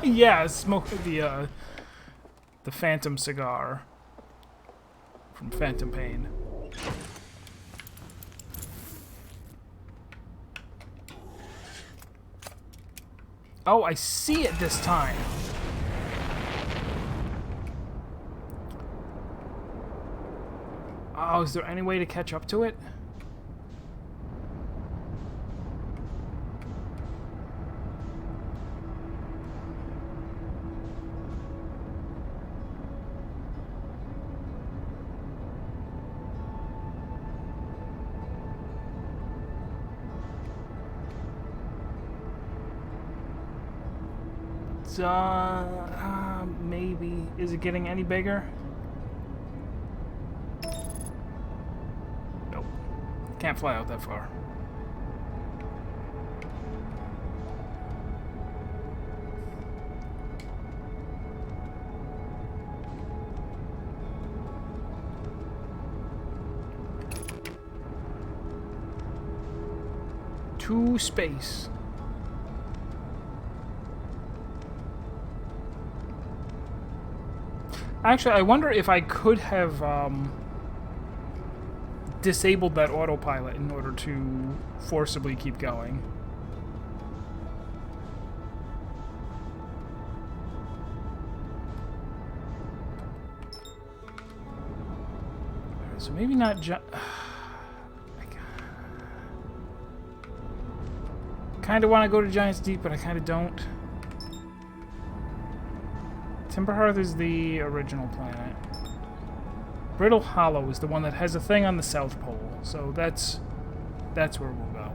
Yeah, smoke the Phantom cigar from Phantom Pain. Oh, I see it this time. Oh, is there any way to catch up to it? Maybe. Is it getting any bigger? Nope. Can't fly out that far. To space. Actually, I wonder if I could have disabled that autopilot in order to forcibly keep going. So maybe not kind of want to go to Giant's Deep, but I kind of don't. Timberhearth is the original planet. Brittle Hollow is the one that has a thing on the South Pole, so that's where we'll go.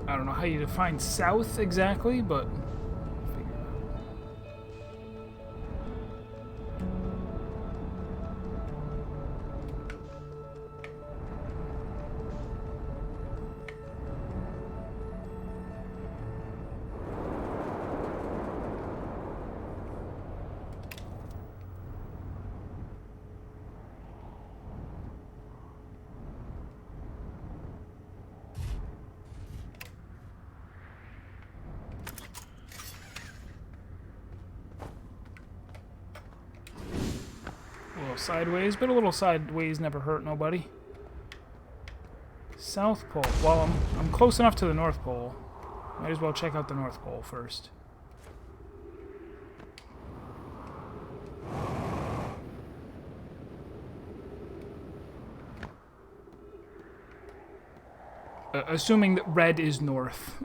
I don't know how you define south exactly, but sideways, but a little sideways never hurt nobody. South Pole. Well, I'm close enough to the North Pole. Might as well check out the North Pole first. Assuming that red is north.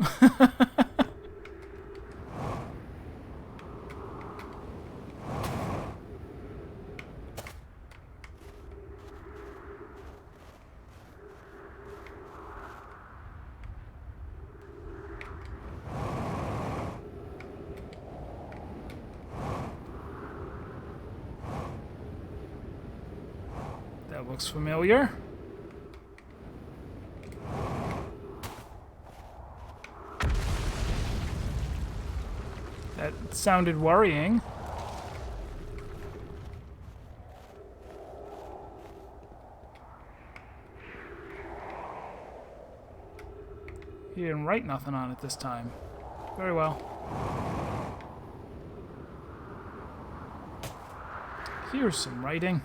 That looks familiar. That sounded worrying. He didn't write nothing on it this time. Very well. Here's some writing.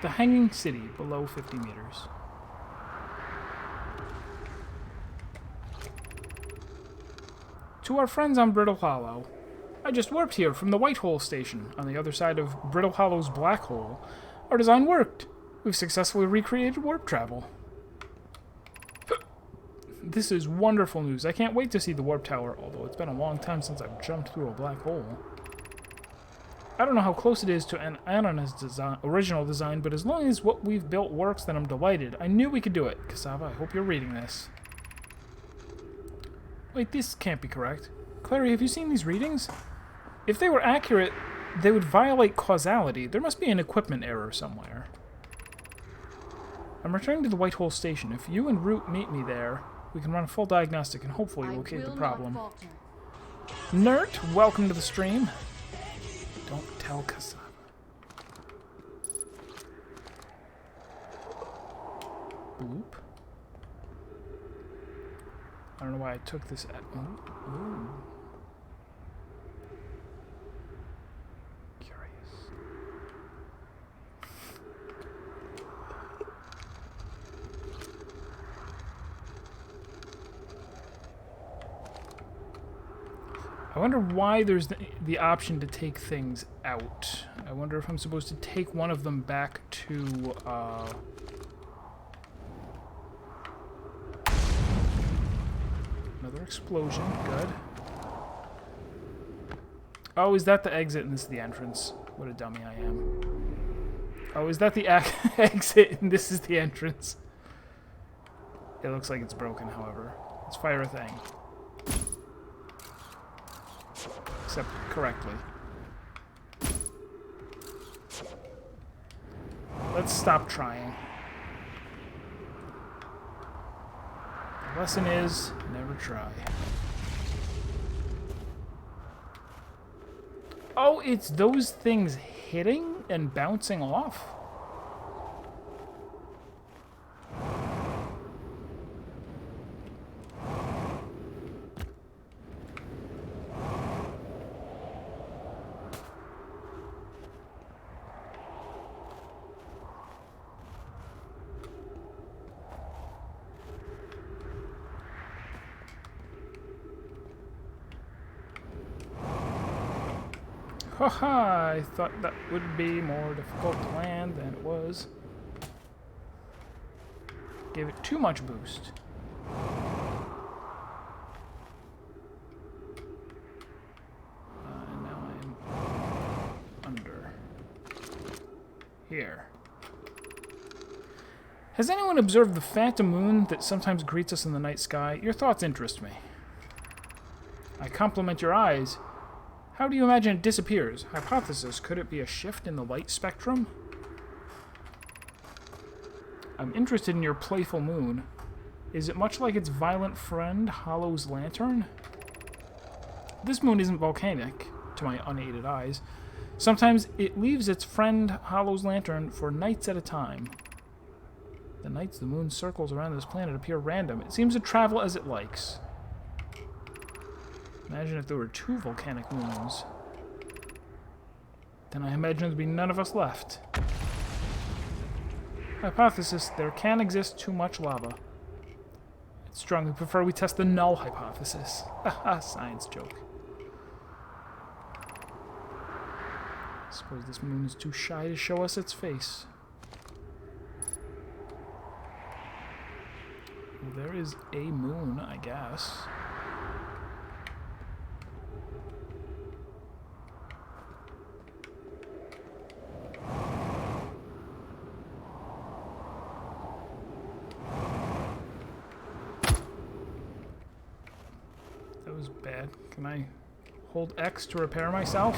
The Hanging City, below 50 meters. To our friends on Brittle Hollow. I just warped here from the White Hole station, on the other side of Brittle Hollow's black hole. Our design worked. We've successfully recreated warp travel. This is wonderful news. I can't wait to see the warp tower, although it's been a long time since I've jumped through a black hole. I don't know how close it is to an Anana's original design, but as long as what we've built works, then I'm delighted. I knew we could do it. Cassava, I hope you're reading this. Wait, this can't be correct. Clary, have you seen these readings? If they were accurate, they would violate causality. There must be an equipment error somewhere. I'm returning to the Whitehall station. If you and Root meet me there, we can run a full diagnostic and hopefully locate the problem. Nert, welcome to the stream. Don't tell Cassava. Boop. I don't know why I took this. Ooh. Curious. I wonder why there's the option to take things out. I wonder if I'm supposed to take one of them back to, another explosion. Good. Oh, is that the exit and this is the entrance? What a dummy I am. Oh, is that the exit and this is the entrance? It looks like it's broken, however. Let's fire a thing. Except correctly. Let's stop trying. The lesson is, never try. Oh, it's those things hitting and bouncing off? Haha, I thought that would be more difficult to land than it was. Gave it too much boost. And now I'm under. Here. Has anyone observed the phantom moon that sometimes greets us in the night sky? Your thoughts interest me. I compliment your eyes. How do you imagine it disappears? Hypothesis, could it be a shift in the light spectrum? I'm interested in your playful moon. Is it much like its violent friend, Hollow's lantern? This moon isn't volcanic, to my unaided eyes. Sometimes it leaves its friend, Hollow's lantern, for nights at a time. The nights the moon circles around this planet appear random. It seems to travel as it likes. Imagine if there were 2 volcanic moons. Then I imagine there'd be none of us left. Hypothesis, there can exist too much lava. I'd strongly prefer we test the null hypothesis. Haha, science joke. Suppose this moon is too shy to show us its face. Well, there is a moon, I guess. That was bad. Can I hold X to repair myself?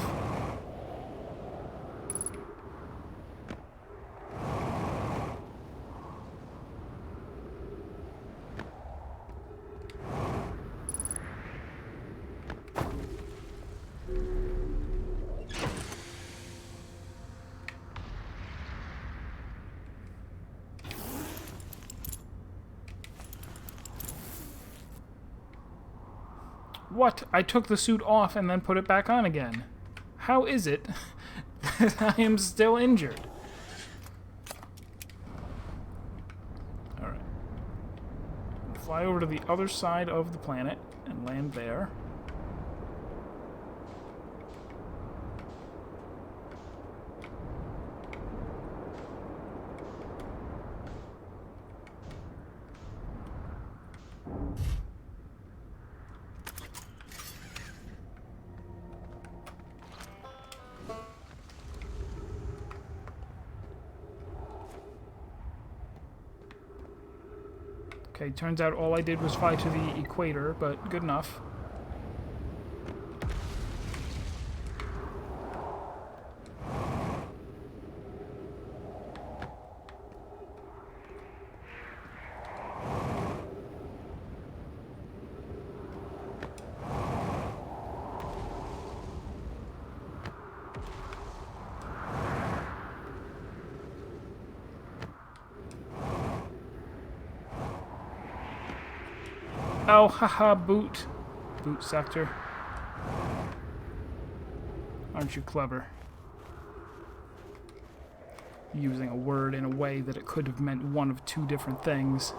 What? I took the suit off and then put it back on again. How is it that I am still injured? Alright. Fly over to the other side of the planet and land there. Okay, turns out all I did was fly to the equator, but good enough. Oh, haha, boot. Boot sector. Aren't you clever? Using a word in a way that it could have meant one of two different things.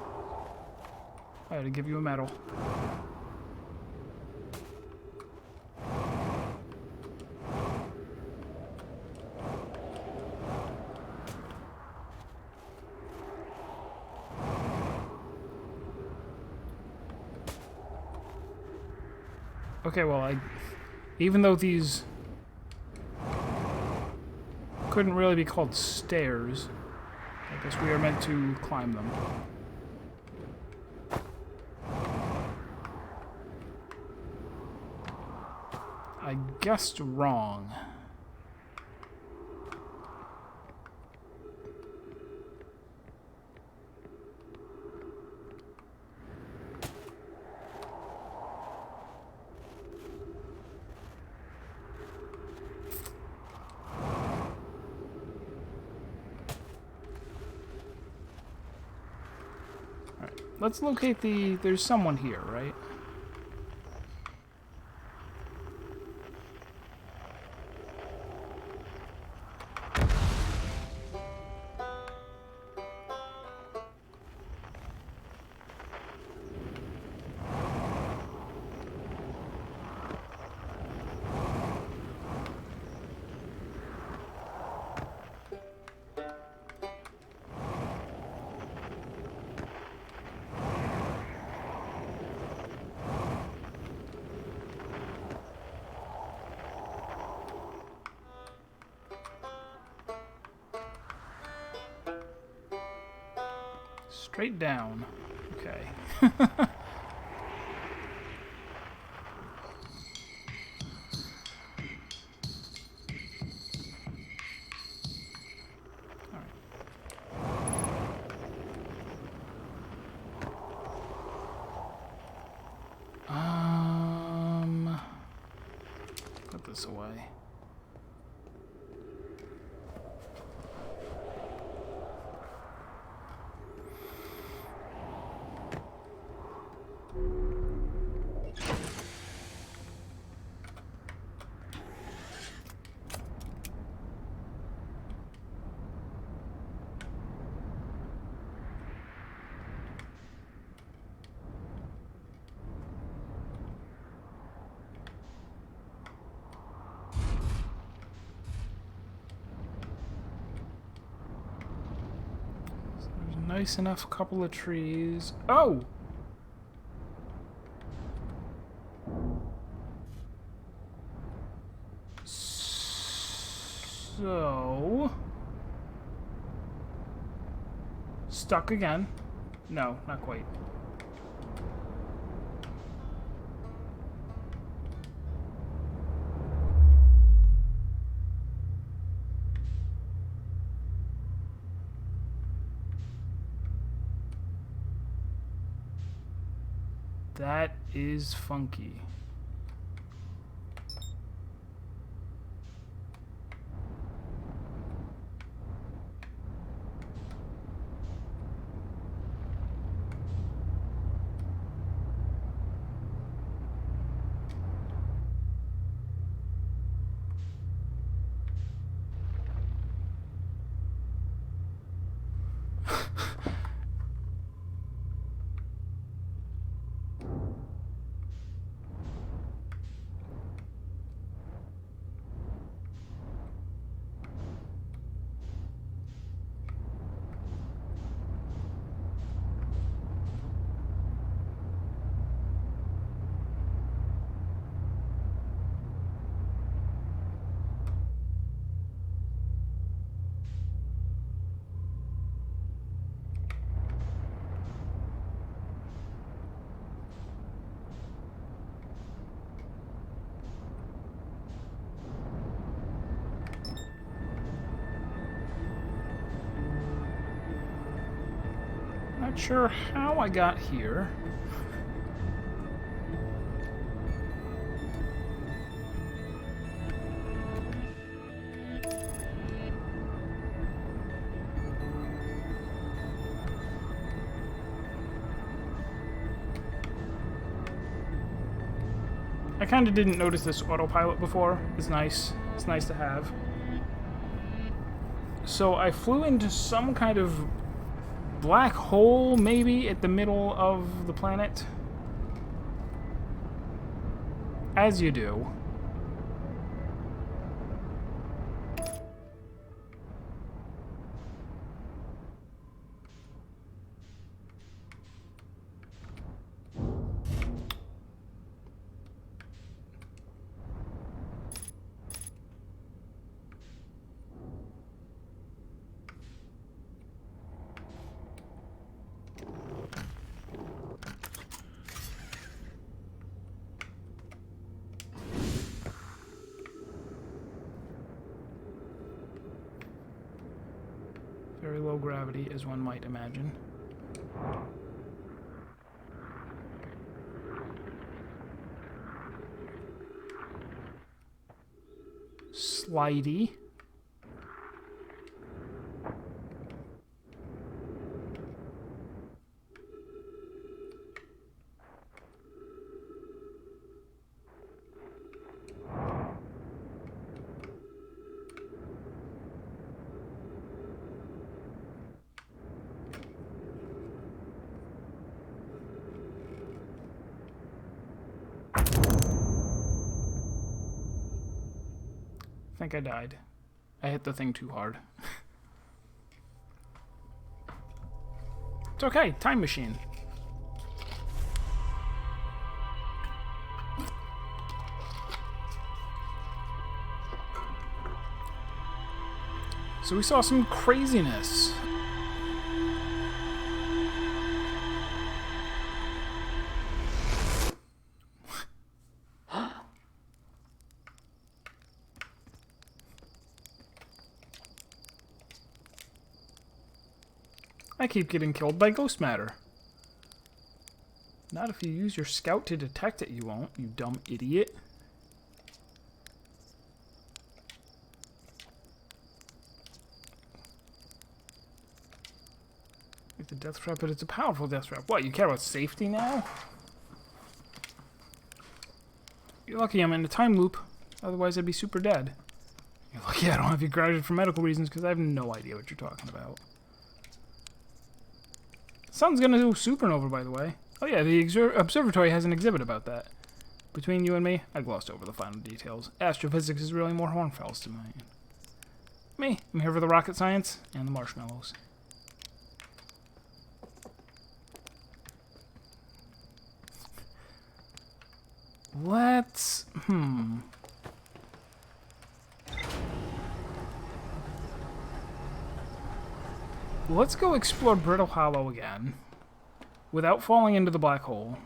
I had to give you a medal. Okay, well, even though these couldn't really be called stairs, I guess we are meant to climb them. I guessed wrong. Let's locate the... There's someone here, right? Straight down. Okay. Put this away. Nice enough couple of trees. Oh! So... Stuck again. No, not quite. That is funky. Not sure how I got here. I kind of didn't notice this autopilot before. It's nice. It's nice to have. So I flew into some kind of black hole, maybe, at the middle of the planet. As you do. Very low gravity, as one might imagine. Slidey. I think I died. I hit the thing too hard. It's okay, time machine. So we saw some craziness. I keep getting killed by ghost matter. Not if you use your scout to detect it, you won't, you dumb idiot. It's a death trap, but it's a powerful death trap. What, you care about safety now? You're lucky I'm in a time loop, otherwise I'd be super dead. You're lucky I don't have you grounded for medical reasons, because I have no idea what you're talking about. Sun's gonna do supernova, by the way. Oh yeah, the observatory has an exhibit about that. Between you and me, I glossed over the final details. Astrophysics is really more Hornfels to me. I'm here for the rocket science and the marshmallows. Let's... Let's go explore Brittle Hollow again, without falling into the black hole.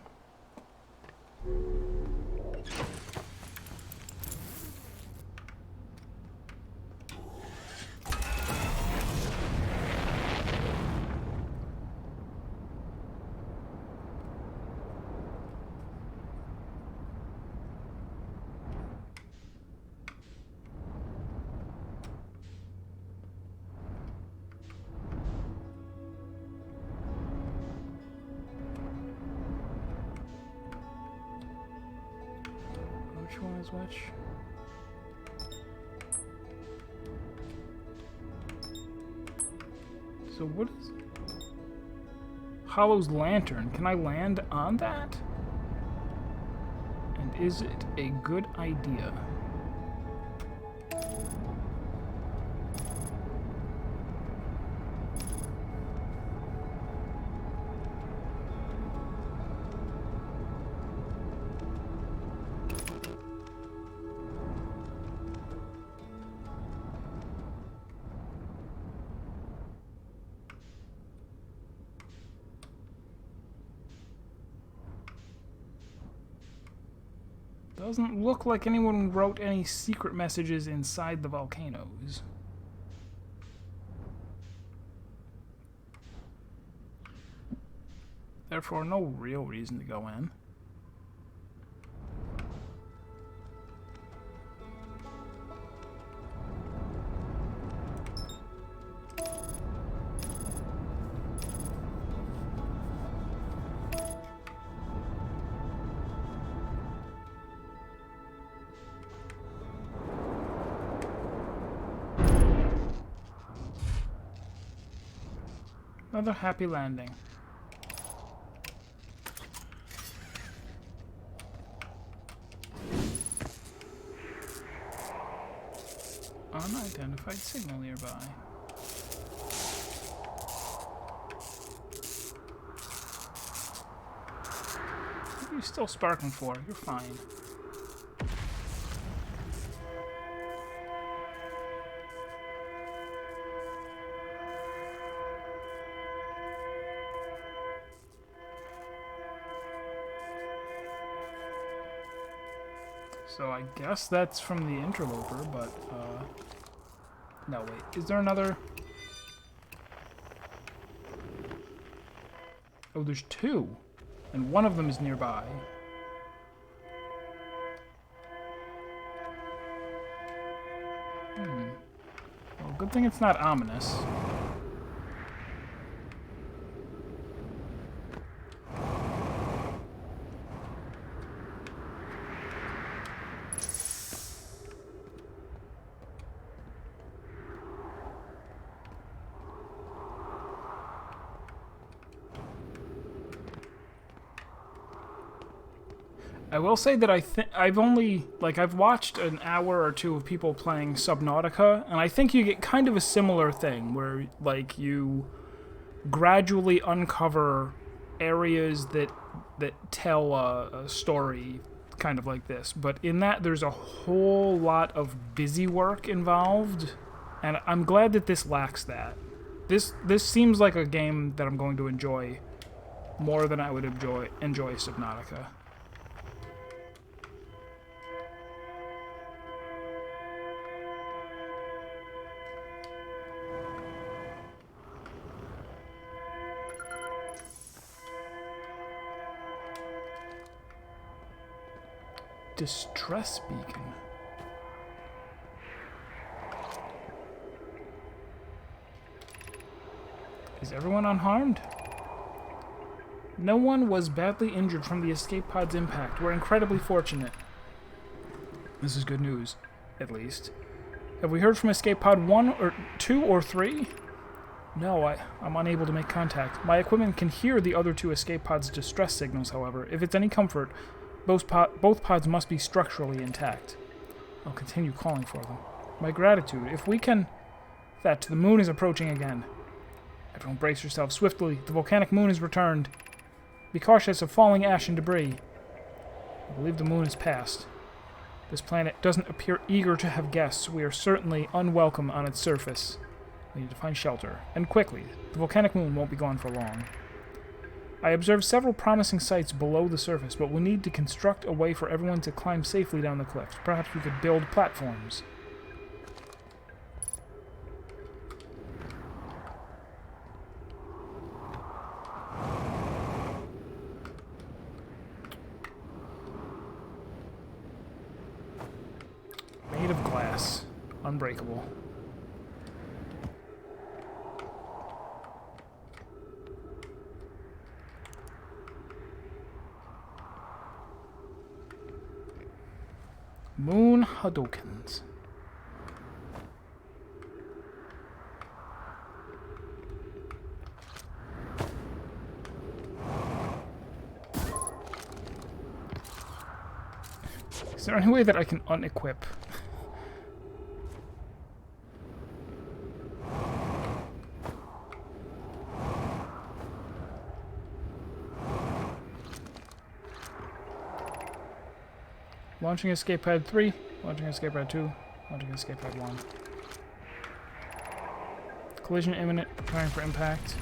Which one is which? So what is... Hollow's lantern. Can I land on that? And is it a good idea? Doesn't look like anyone wrote any secret messages inside the volcanoes. Therefore, no real reason to go in. Another happy landing. Unidentified signal nearby. What are you still sparking for? You're fine. So I guess that's from the interloper, but, no, wait. Is there another? Oh, there's two. And one of them is nearby. Well, good thing it's not ominous. I will say that I've watched an hour or two of people playing Subnautica, and I think you get kind of a similar thing, where, like, you gradually uncover areas that tell a story kind of like this. But in that, there's a whole lot of busy work involved, and I'm glad that this lacks that. This seems like a game that I'm going to enjoy more than I would enjoy Subnautica. Distress beacon. Is everyone unharmed? No one was badly injured from the escape pod's impact. We're incredibly fortunate. This is good news, at least. Have we heard from escape pod 1 or 2 or 3? No, I'm unable to make contact. My equipment can hear the other 2 escape pods' distress signals, however. If it's any comfort, both pods must be structurally intact. I'll continue calling for them. My gratitude. If we can... That, the moon is approaching again. Everyone brace yourself swiftly. The volcanic moon has returned. Be cautious of falling ash and debris. I believe the moon has passed. This planet doesn't appear eager to have guests. We are certainly unwelcome on its surface. We need to find shelter. And quickly. The volcanic moon won't be gone for long. I observed several promising sites below the surface, but we'll need to construct a way for everyone to climb safely down the cliffs. Perhaps we could build platforms. Made of glass. Unbreakable. Moon Hadokens. Is there any way that I can unequip? Launching escape pad 3, launching escape pad 2, launching escape pad 1. Collision imminent, preparing for impact.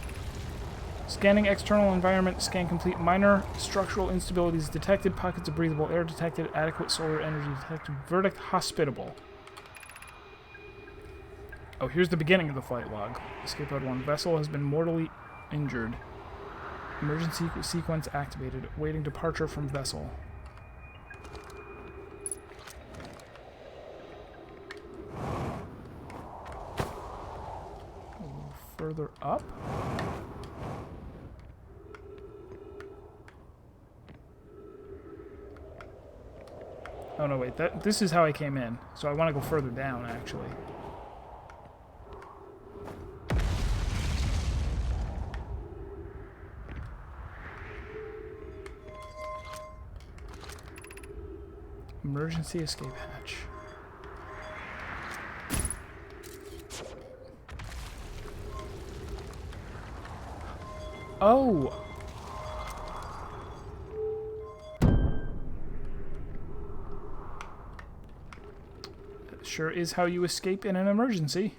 Scanning external environment, scan complete. Minor structural instabilities detected, pockets of breathable air detected, adequate solar energy detected. Verdict hospitable. Oh, here's the beginning of the flight log. Escape pad 1. Vessel has been mortally injured. Emergency sequence activated. Waiting departure from vessel. A little further up. Oh no, wait. This is how I came in. So I want to go further down, actually. Emergency escape hatch. Oh! That sure is how you escape in an emergency.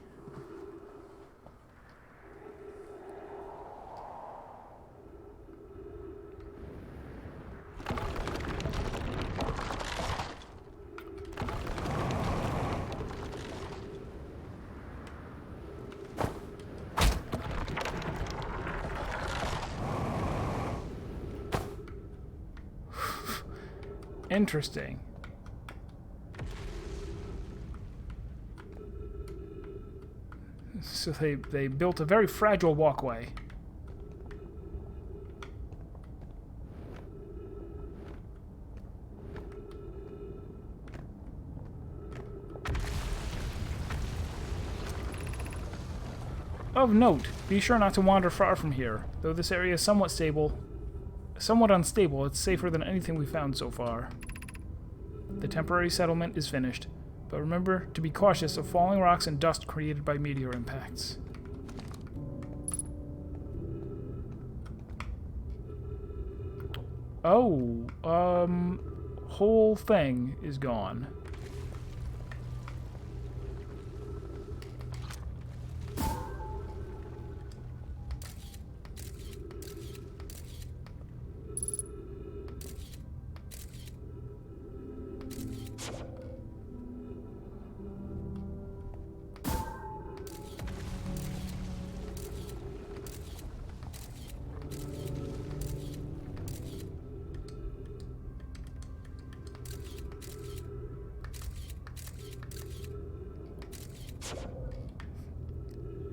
Interesting. So they built a very fragile walkway. Of note, be sure not to wander far from here. Though this area is somewhat unstable, it's safer than anything we've found so far. The temporary settlement is finished, but remember to be cautious of falling rocks and dust created by meteor impacts. Oh, whole thing is gone.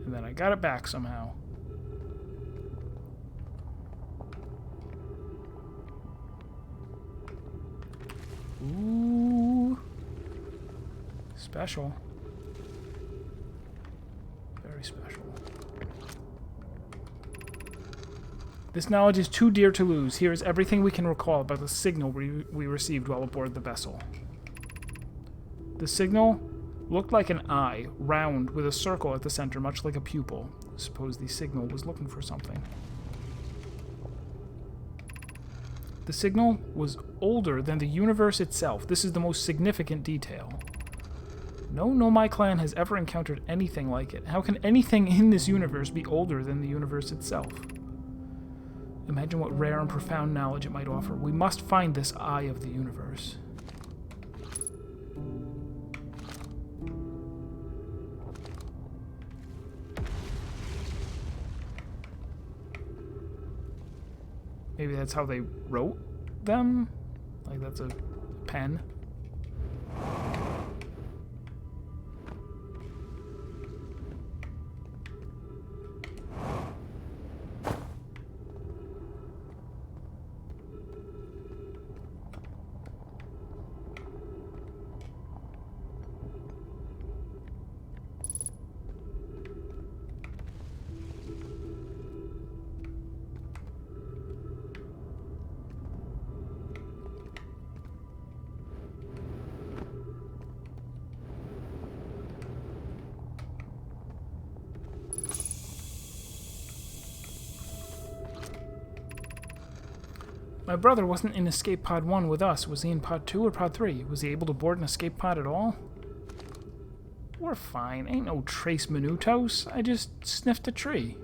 And then I got it back somehow. Ooh. Special. Very special. This knowledge is too dear to lose. Here is everything we can recall about the signal we received while aboard the vessel. The signal looked like an eye, round, with a circle at the center, much like a pupil. Suppose the signal was looking for something. The signal was older than the universe itself. This is the most significant detail. No Nomai clan has ever encountered anything like it. How can anything in this universe be older than the universe itself? Imagine what rare and profound knowledge it might offer. We must find this eye of the universe. Maybe that's how they wrote them? Like that's a pen? My brother wasn't in Escape Pod 1 with us. Was he in Pod 2 or Pod 3? Was he able to board an escape pod at all? We're fine. Ain't no trace minutos. I just sniffed a tree.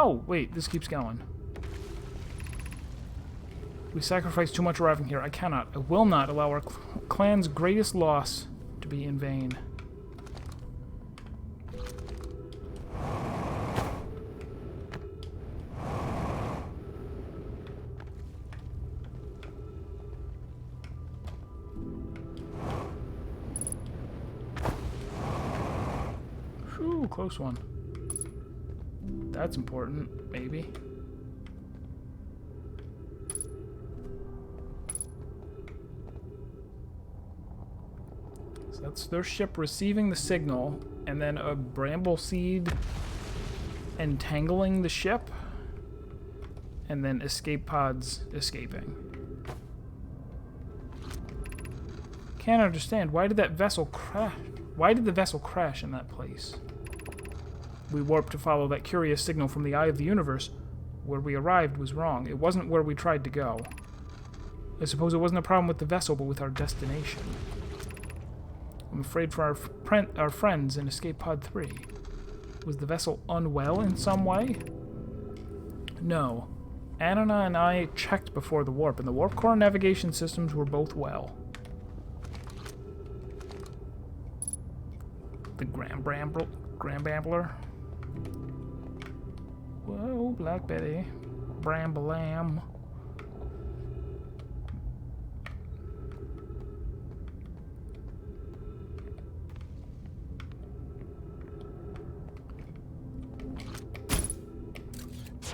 Oh, wait, this keeps going. We sacrificed too much arriving here. I cannot, I will not allow our clan's greatest loss to be in vain. Whew, close one. That's important, maybe. So that's their ship receiving the signal, and then a bramble seed entangling the ship, and then escape pods escaping. Can't understand. Why did that vessel crash? Why did the vessel crash in that place? We warped to follow that curious signal from the eye of the universe. Where we arrived was wrong. It wasn't where we tried to go. I suppose it wasn't a problem with the vessel, but with our destination. I'm afraid for our friends in Escape Pod 3. Was the vessel unwell in some way? No. Anna and I checked before the warp, and the warp core navigation systems were both well. The Grand Brambler. Whoa, Black Betty. Brambalam.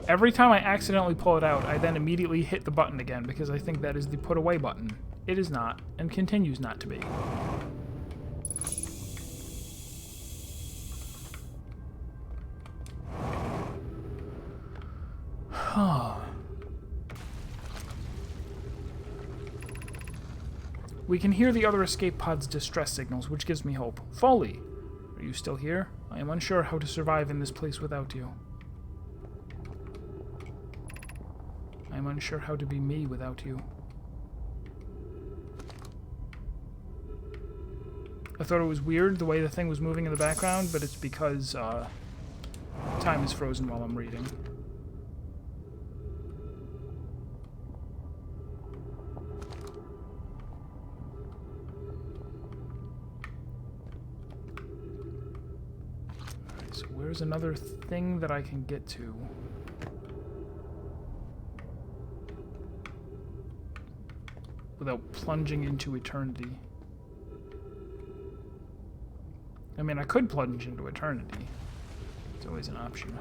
Every time I accidentally pull it out, I then immediately hit the button again because I think that is the put away button. It is not, and continues not to be. We can hear the other escape pod's distress signals, which gives me hope. Foley, are you still here? I am unsure how to survive in this place without you. I am unsure how to be me without you. I thought it was weird the way the thing was moving in the background, but it's because time is frozen while I'm reading. Alright, so where's another thing that I can get to? Without plunging into eternity. I mean, I could plunge into eternity. It's always an option.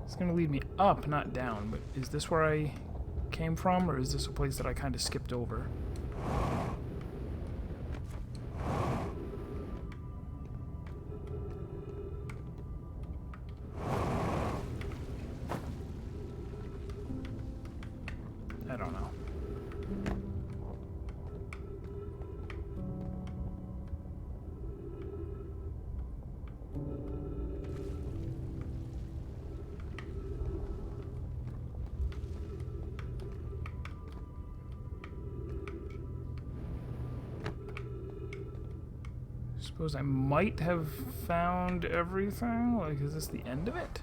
It's gonna lead me up, not down, but is this where I came from, or is this a place that I kind of skipped over? I don't know. Suppose I might have found everything? Like, is this the end of it?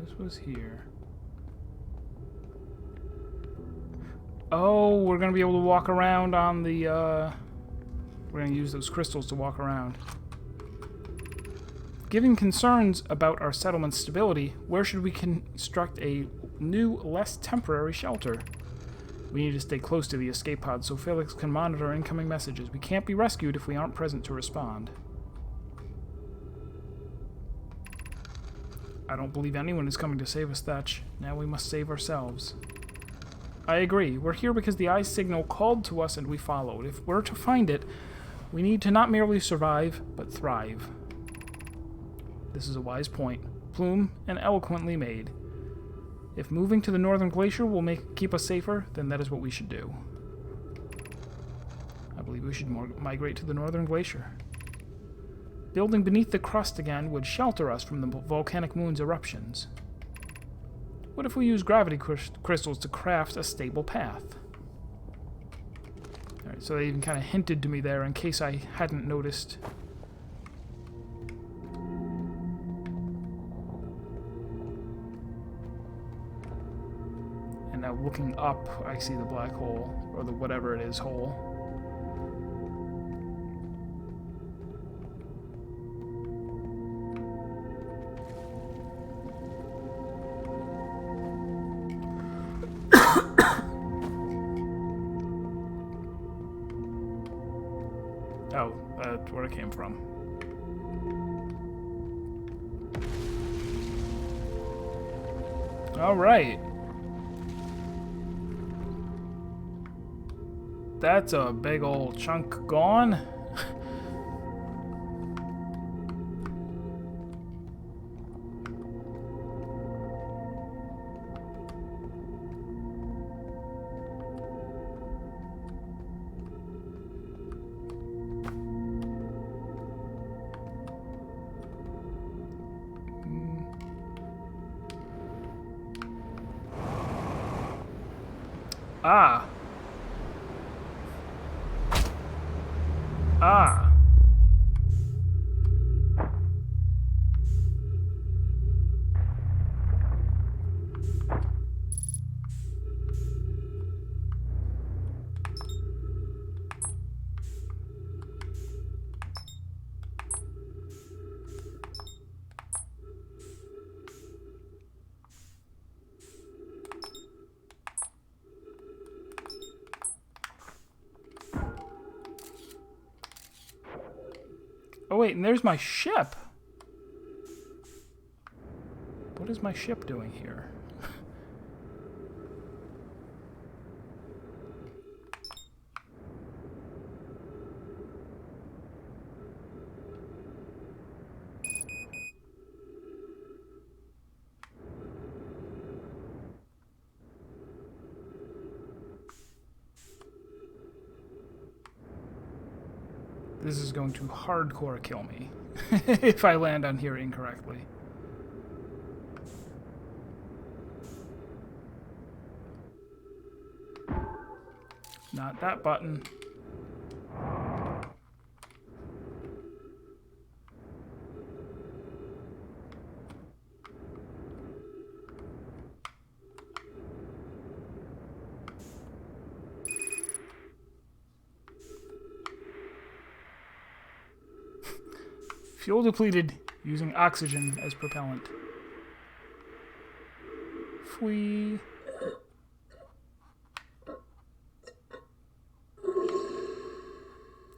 this was here. Oh, we're gonna be able to walk around on the, we're gonna use those crystals to walk around. Given concerns about our settlement's stability, where should we construct a new, less temporary shelter? We need to stay close to the escape pod so Felix can monitor incoming messages. We can't be rescued if we aren't present to respond. I don't believe anyone is coming to save us, Thatch. Now we must save ourselves. I agree. We're here because the Eye's signal called to us and we followed. If we're to find it, we need to not merely survive, but thrive. This is a wise point. Plume and eloquently made. If moving to the northern glacier will keep us safer, then that is what we should do. I believe we should migrate to the northern glacier. Building beneath the crust again would shelter us from the volcanic moon's eruptions. What if we use gravity crystals to craft a stable path? Alright, so they even kind of hinted to me there in case I hadn't noticed. And now looking up, I see the black hole, or the whatever it is hole. Oh, that's where it came from. All right. That's a big old chunk gone. Ah. Ah. Oh wait, and there's my ship. What is my ship doing here? This is going to hardcore kill me if I land on here incorrectly. Not that button. Fuel depleted, using oxygen as propellant. Fwee. And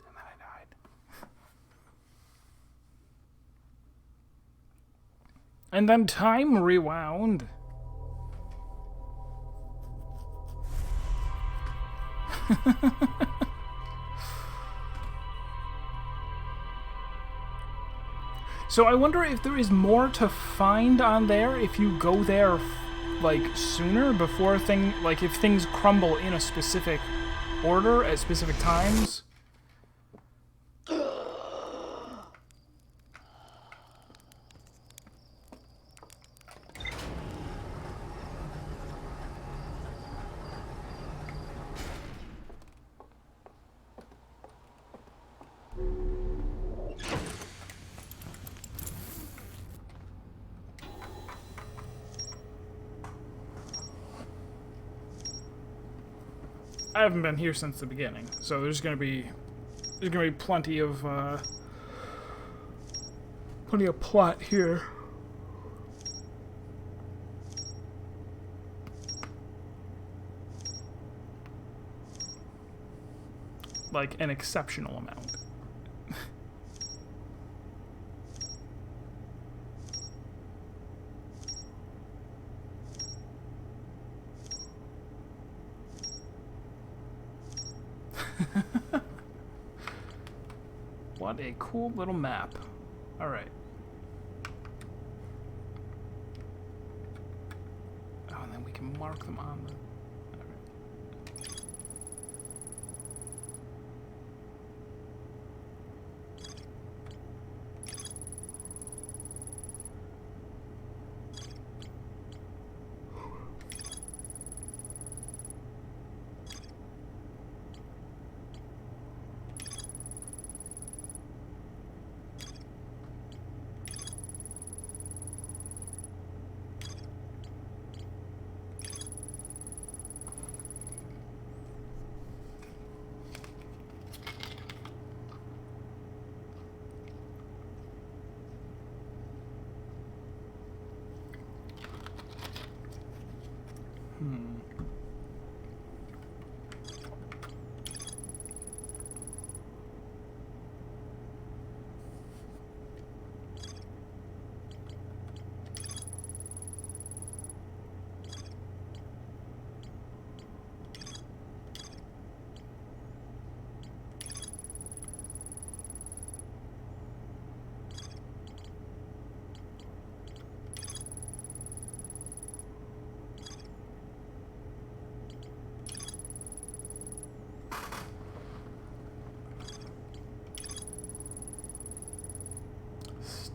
then I died. And then time rewound. So I wonder if there is more to find on there if you go there, like, sooner before if things crumble in a specific order at specific times. I haven't been here since the beginning, so there's gonna be plenty of plot here. Like an exceptional amount. What a cool little map. All right. Oh, and then we can mark them on the...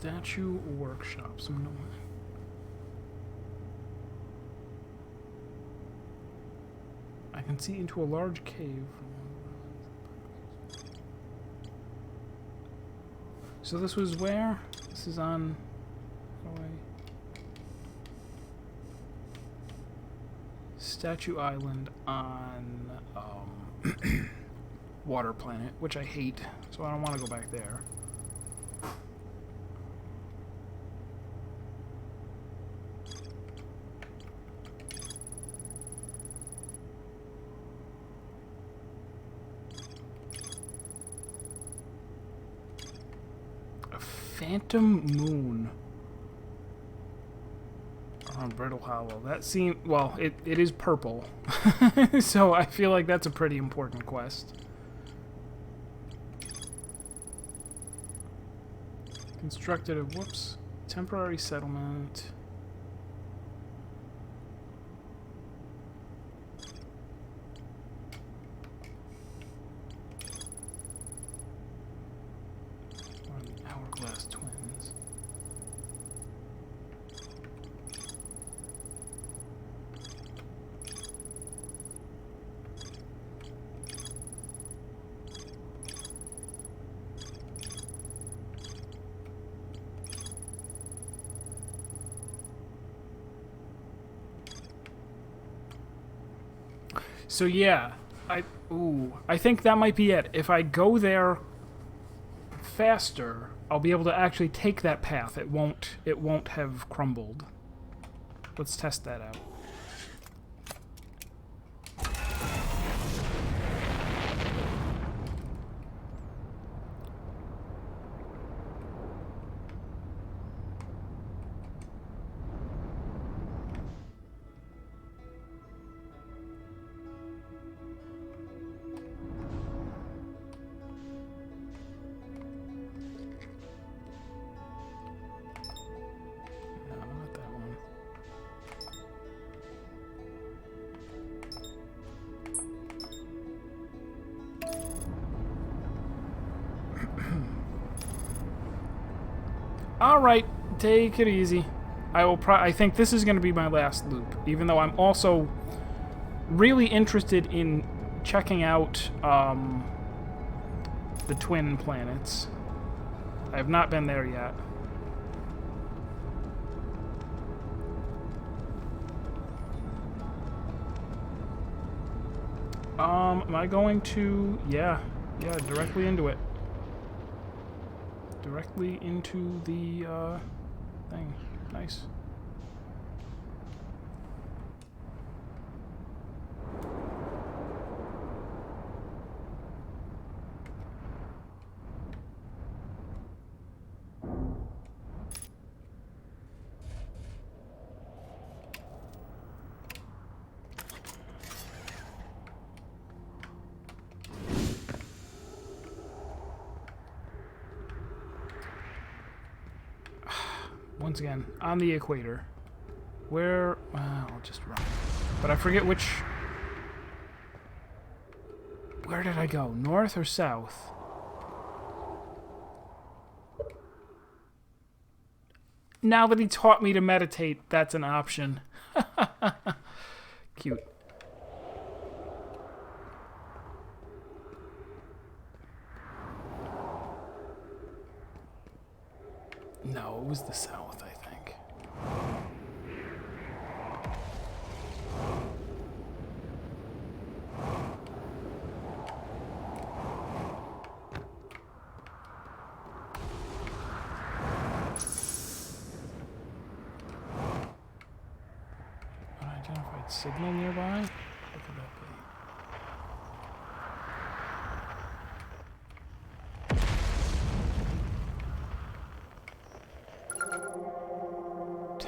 Statue workshop. Some no. I can see into a large cave. So this was where? This is on... Statue Island on Water Planet, which I hate, so I don't want to go back there. Phantom Moon around Brittle Hollow. That seems... well, it is purple. So I feel like that's a pretty important quest. Constructed a... whoops. Temporary settlement. Hourglass Twins. So yeah, I think that might be it. If I go there faster, I'll be able to actually take that path. It won't have crumbled. Let's test that out. Alright, take it easy. I think this is going to be my last loop, even though I'm also really interested in checking out the twin planets. I have not been there yet. Am I going to... Yeah, directly into it. Directly into the, thing. Nice. Once again, on the equator. Where... I'll just run. But I forget which... Where did I go? North or south? Now that he taught me to meditate, that's an option. Cute. No, it was the south, I think. Unidentified signal nearby? What could that be?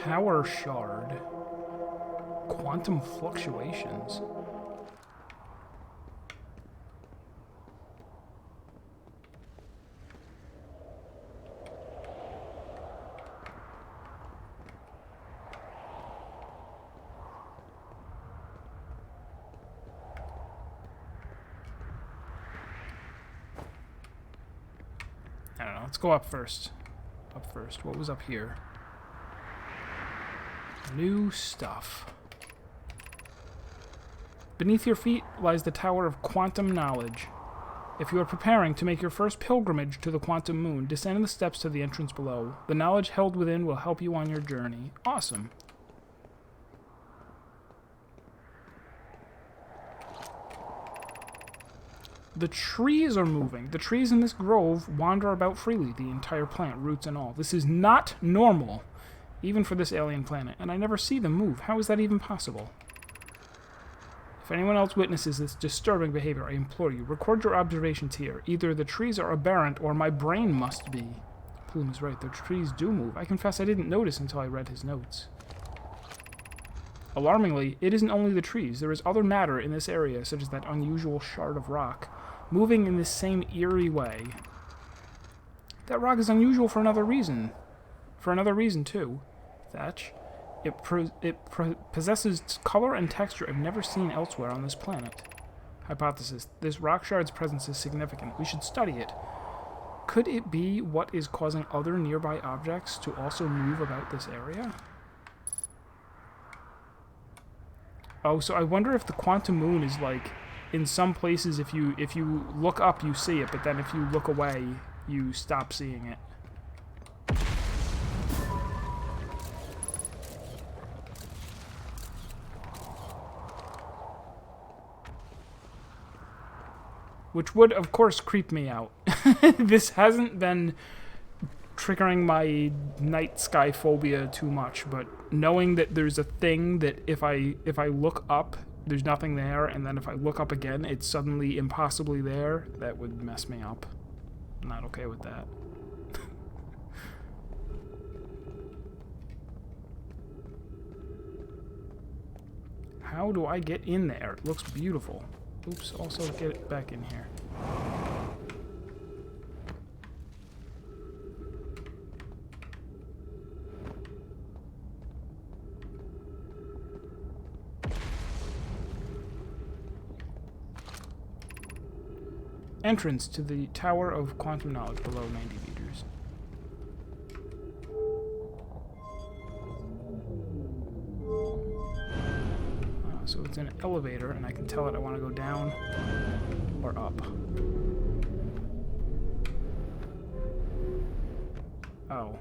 Tower shard. Quantum fluctuations. I don't know. Let's go up first. Up first. What was up here? New stuff. Beneath your feet lies the Tower of Quantum Knowledge. If you are preparing to make your first pilgrimage to the Quantum Moon, descend the steps to the entrance below. The knowledge held within will help you on your journey. Awesome. The trees are moving. The trees in this grove wander about freely, the entire plant, roots and all. This is not normal, even for this alien planet, and I never see them move. How is that even possible? If anyone else witnesses this disturbing behavior, I implore you, record your observations here. Either the trees are aberrant, or my brain must be. Plume is right, the trees do move. I confess I didn't notice until I read his notes. Alarmingly, it isn't only the trees. There is other matter in this area, such as that unusual shard of rock, moving in this same eerie way. That rock is unusual for another reason. For another reason, too. Thatch. It possesses color and texture I've never seen elsewhere on this planet. Hypothesis. This rock shard's presence is significant. We should study it. Could it be what is causing other nearby objects to also move about this area? Oh, so I wonder if the Quantum Moon is like, in some places if you look up you see it, but then if you look away you stop seeing it. Which would, of course, creep me out. This hasn't been triggering my night sky phobia too much, but knowing that there's a thing that if I look up, there's nothing there, and then if I look up again, it's suddenly impossibly there, that would mess me up. I'm not okay with that. How do I get in there? It looks beautiful. Oops, also get it back in here. Entrance to the Tower of Quantum Knowledge below 90 meters. So it's an elevator, and I can tell it I want to go down or up. Oh.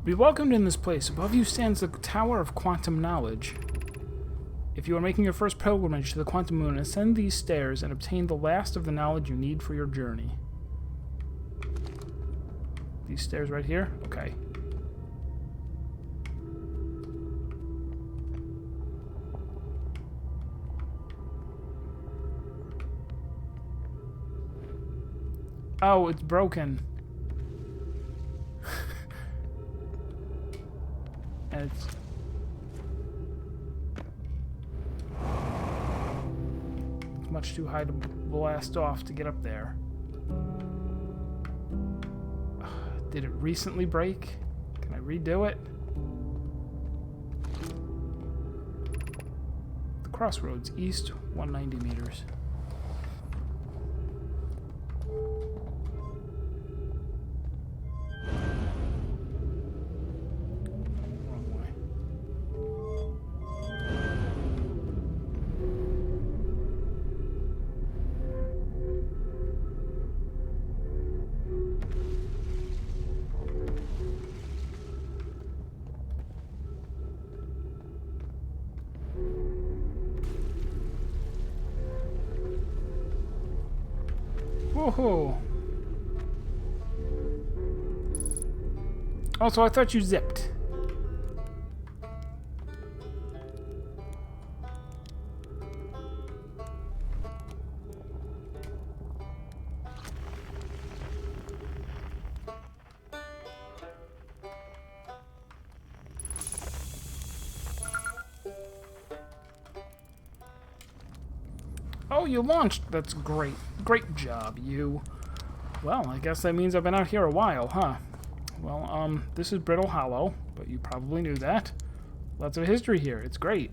Be welcomed in this place. Above you stands the Tower of Quantum Knowledge. If you are making your first pilgrimage to the Quantum Moon, ascend these stairs and obtain the last of the knowledge you need for your journey. These stairs right here? Okay. Oh, it's broken. And it's... much too high to blast off to get up there. Did it recently break? Can I redo it? The crossroads, east, 190 meters. Whoa. Also, I thought you zipped. Oh, you launched. That's great. Great job, you. Well, I guess that means I've been out here a while, huh? Well, this is Brittle Hollow, but you probably knew that. Lots of history here. It's great.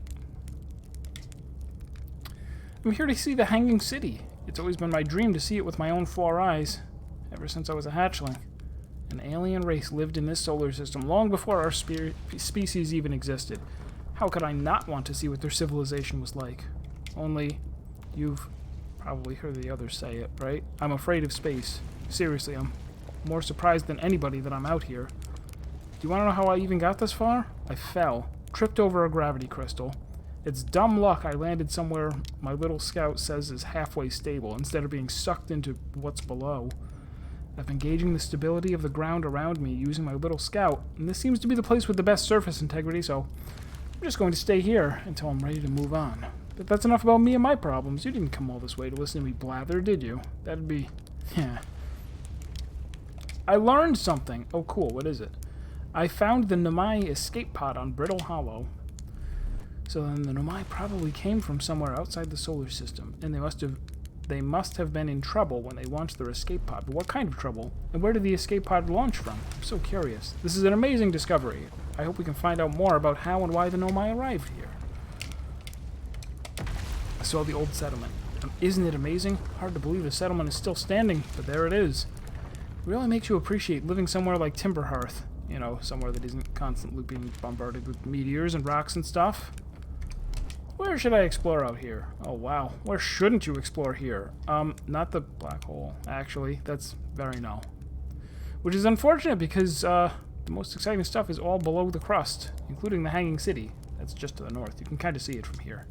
I'm here to see the Hanging City. It's always been my dream to see it with my own 4 eyes, ever since I was a hatchling. An alien race lived in this solar system long before our species even existed. How could I not want to see what their civilization was like? Only, you've probably heard the others say it, right? I'm afraid of space. Seriously, I'm more surprised than anybody that I'm out here. Do you want to know how I even got this far? I fell. Tripped over a gravity crystal. It's dumb luck I landed somewhere my little scout says is halfway stable, instead of being sucked into what's below. I've been gauging the stability of the ground around me using my little scout, and this seems to be the place with the best surface integrity, so I'm just going to stay here until I'm ready to move on. But that's enough about me and my problems. You didn't come all this way to listen to me blather, did you? That'd be... yeah. I learned something. Oh, cool. What is it? I found the Nomai escape pod on Brittle Hollow. So then the Nomai probably came from somewhere outside the solar system, and they must have been in trouble when they launched their escape pod. But what kind of trouble? And where did the escape pod launch from? I'm so curious. This is an amazing discovery. I hope we can find out more about how and why the Nomai arrived here. I saw the old settlement. Isn't it amazing? Hard to believe the settlement is still standing, but there it is. It really makes you appreciate living somewhere like Timberhearth. You know, somewhere that isn't constantly being bombarded with meteors and rocks and stuff. Where should I explore out here? Oh, wow. Where shouldn't you explore here? Not the black hole, actually. That's very null. Which is unfortunate because, the most exciting stuff is all below the crust, including the Hanging City. That's just to the north. You can kind of see it from here.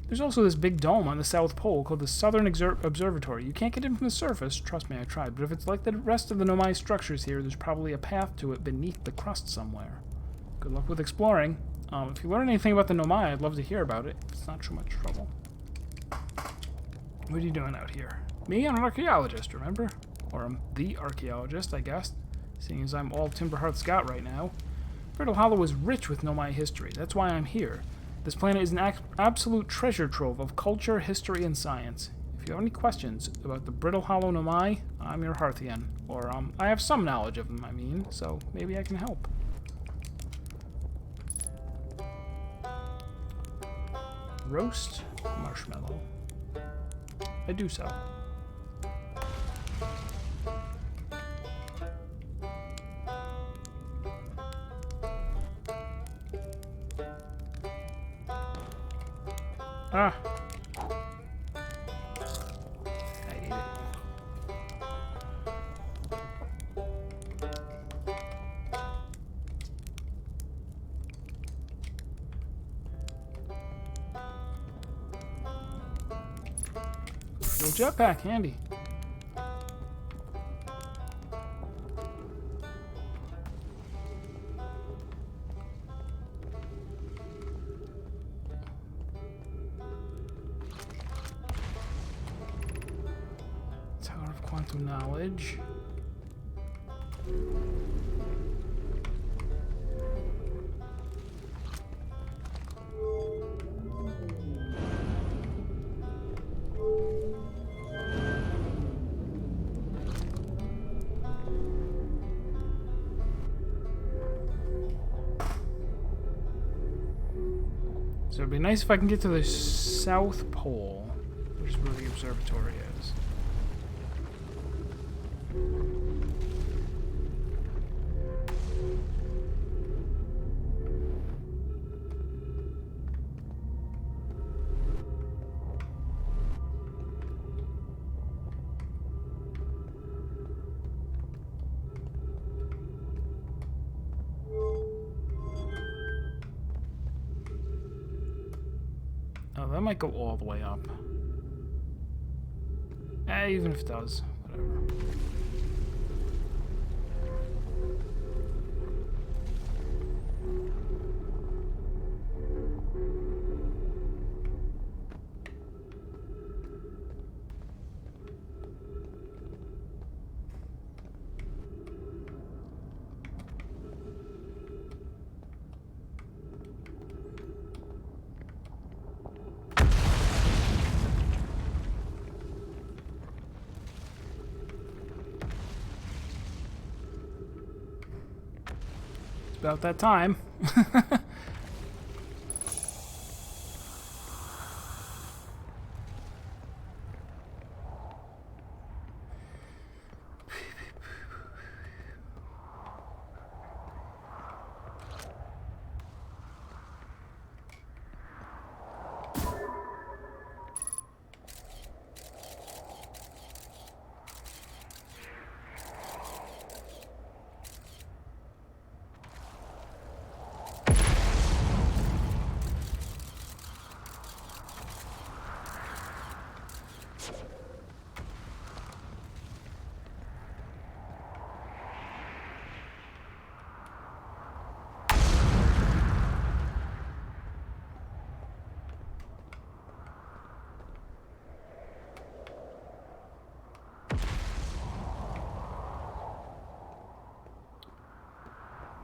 There's also this big dome on the South Pole called the Southern Observatory. You can't get in from the surface. Trust me, I tried. But if it's like the rest of the Nomai structures here, there's probably a path to it beneath the crust somewhere. Good luck with exploring. If you learn anything about the Nomai, I'd love to hear about it. If it's not too much trouble. What are you doing out here? Me? I'm an archaeologist, remember? Or I'm the archaeologist, I guess. Seeing as I'm all Timberhearth's got right now. Brittle Hollow is rich with Nomai history. That's why I'm here. This planet is an absolute treasure trove of culture, history, and science. If you have any questions about the Brittle Hollow Nomai, I'm your Hearthian. Or, I have some knowledge of them, I mean, so maybe I can help. Roast marshmallow. I do so. Ah. I ate it. Digital jetpack, handy. Tower of Quantum Knowledge. So it'd be nice if I can get to the South Pole, which is where the observatory is. Oh, that might go all the way up. Even if it does, whatever. About that time.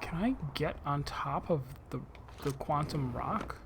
Can I get on top of the quantum rock?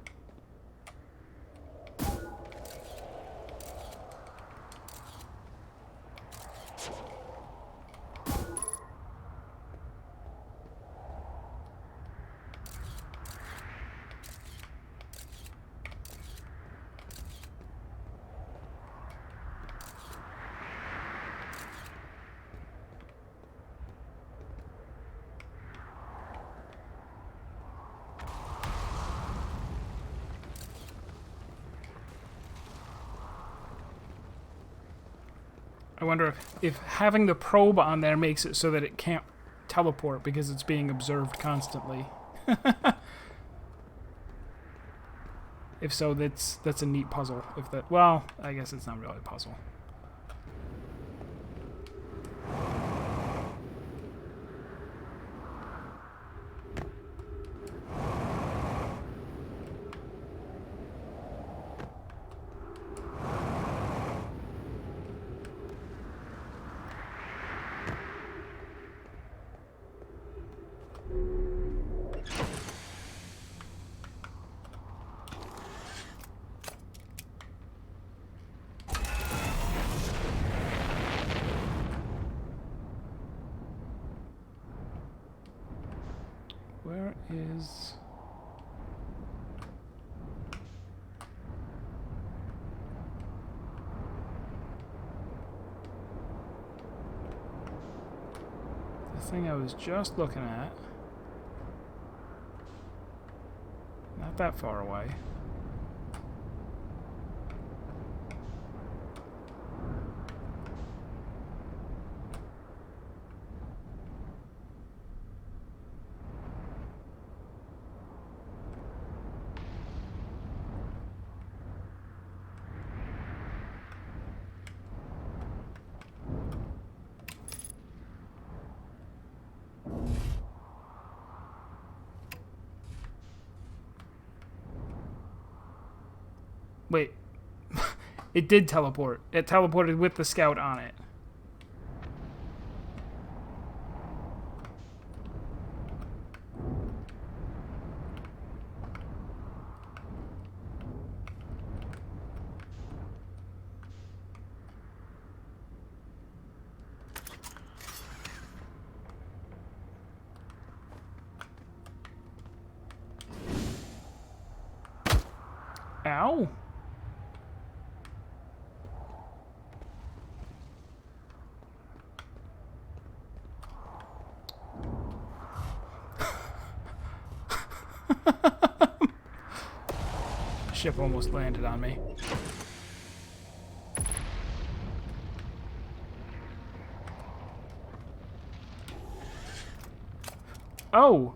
I wonder if having the probe on there makes it so that it can't teleport because it's being observed constantly. If so, that's a neat puzzle. If that, well, I guess it's not really a puzzle. Where is... the thing I was just looking at? Not that far away. Wait. It did teleport. It teleported with the scout on it. Ow. Ship almost landed on me. Oh!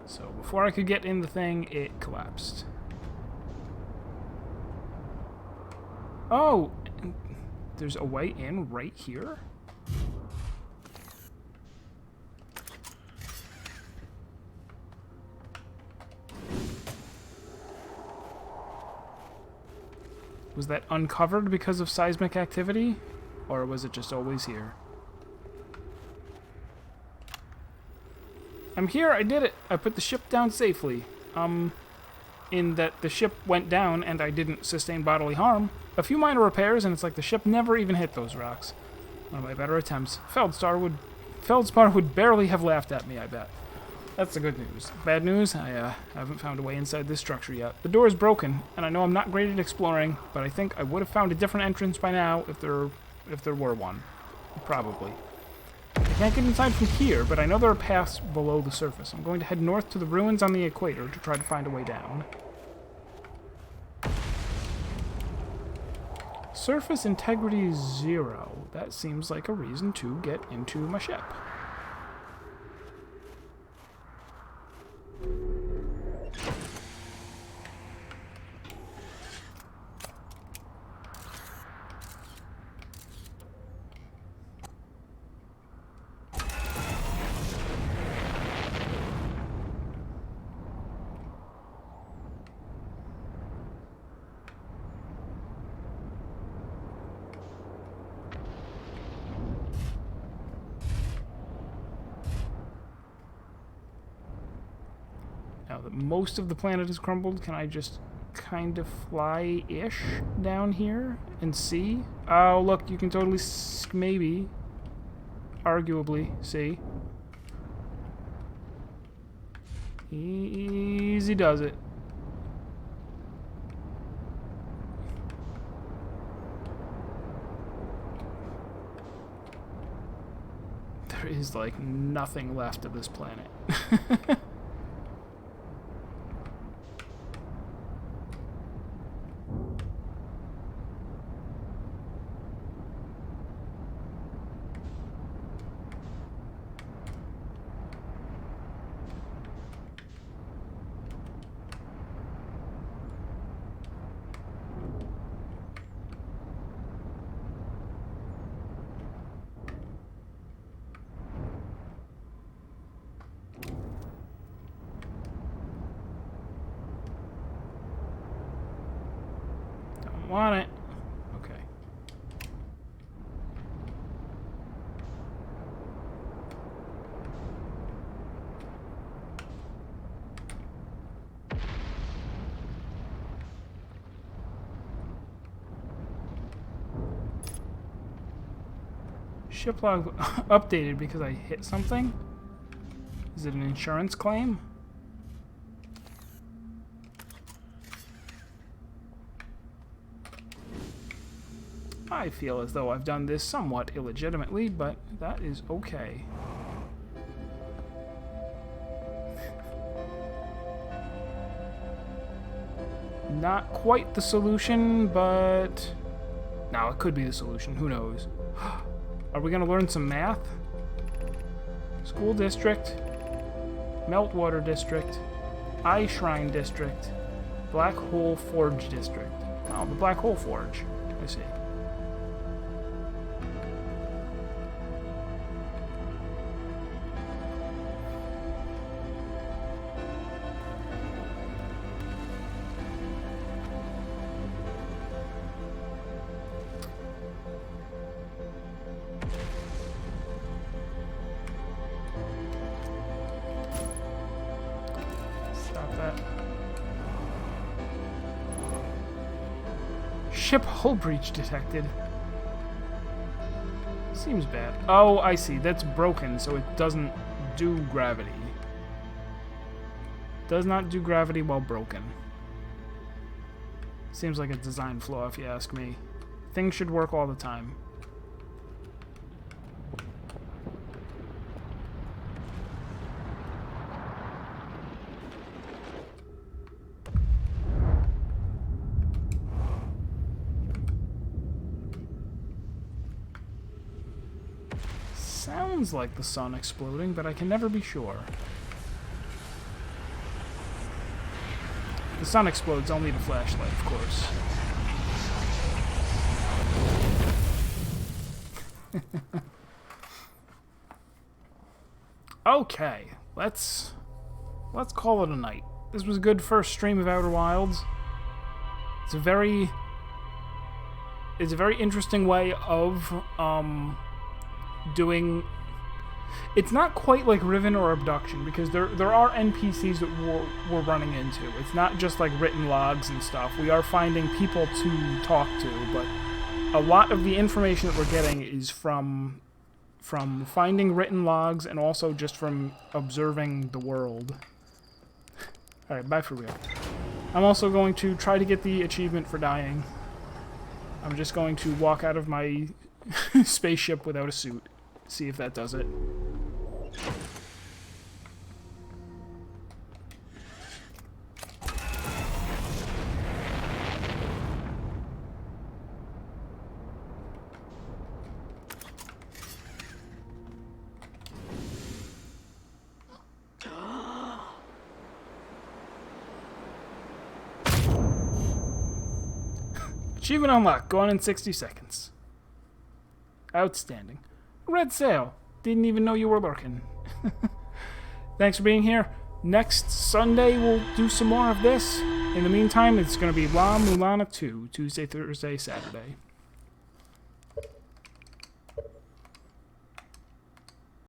So before I could get in the thing, it collapsed. Oh! There's a way in right here? Was that uncovered because of seismic activity? Or was it just always here? I'm here, I did it! I put the ship down safely. In that the ship went down and I didn't sustain bodily harm. A few minor repairs and it's like the ship never even hit those rocks. One of my better attempts. Feldspar would barely have laughed at me, I bet. That's the good news. Bad news, I haven't found a way inside this structure yet. The door is broken, and I know I'm not great at exploring, but I think I would have found a different entrance by now if there were one. Probably. I can't get inside from here, but I know there are paths below the surface. I'm going to head north to the ruins on the equator to try to find a way down. Surface integrity 0. That seems like a reason to get into my ship. Now that most of the planet has crumbled, can I just kind of fly-ish down here and see? Oh, look, you can totally maybe, arguably, see? Easy does it. There is, like, nothing left of this planet. Want it. Okay. Ship log updated because I hit something? Is it an insurance claim? I feel as though I've done this somewhat illegitimately, but that is okay. Not quite the solution, but... No, it could be the solution. Who knows? Are we going to learn some math? School district. Meltwater district. Eye Shrine district. Black Hole Forge district. Oh, the Black Hole Forge. I see. Ship hull breach detected. Seems bad. Oh, I see. That's broken, so it doesn't do gravity. Does not do gravity while broken. Seems like a design flaw, if you ask me. Things should work all the time. Sounds like the sun exploding, but I can never be sure. If the sun explodes, I'll need a flashlight, of course. Okay, let's call it a night. This was a good first stream of Outer Wilds. It's a very interesting way of doing. It's not quite like Riven or Abduction, because there are NPCs that we're running into. It's not just like written logs and stuff. We are finding people to talk to, but a lot of the information that we're getting is from finding written logs and also just from observing the world. Alright, bye for real. I'm also going to try to get the achievement for dying. I'm just going to walk out of my spaceship without a suit. See if that does it. Achievement unlocked. Gone in 60 seconds. Outstanding. Red sail. Didn't even know you were lurking. Thanks for being here. Next Sunday, we'll do some more of this. In the meantime, it's going to be La Mulana 2, Tuesday, Thursday, Saturday.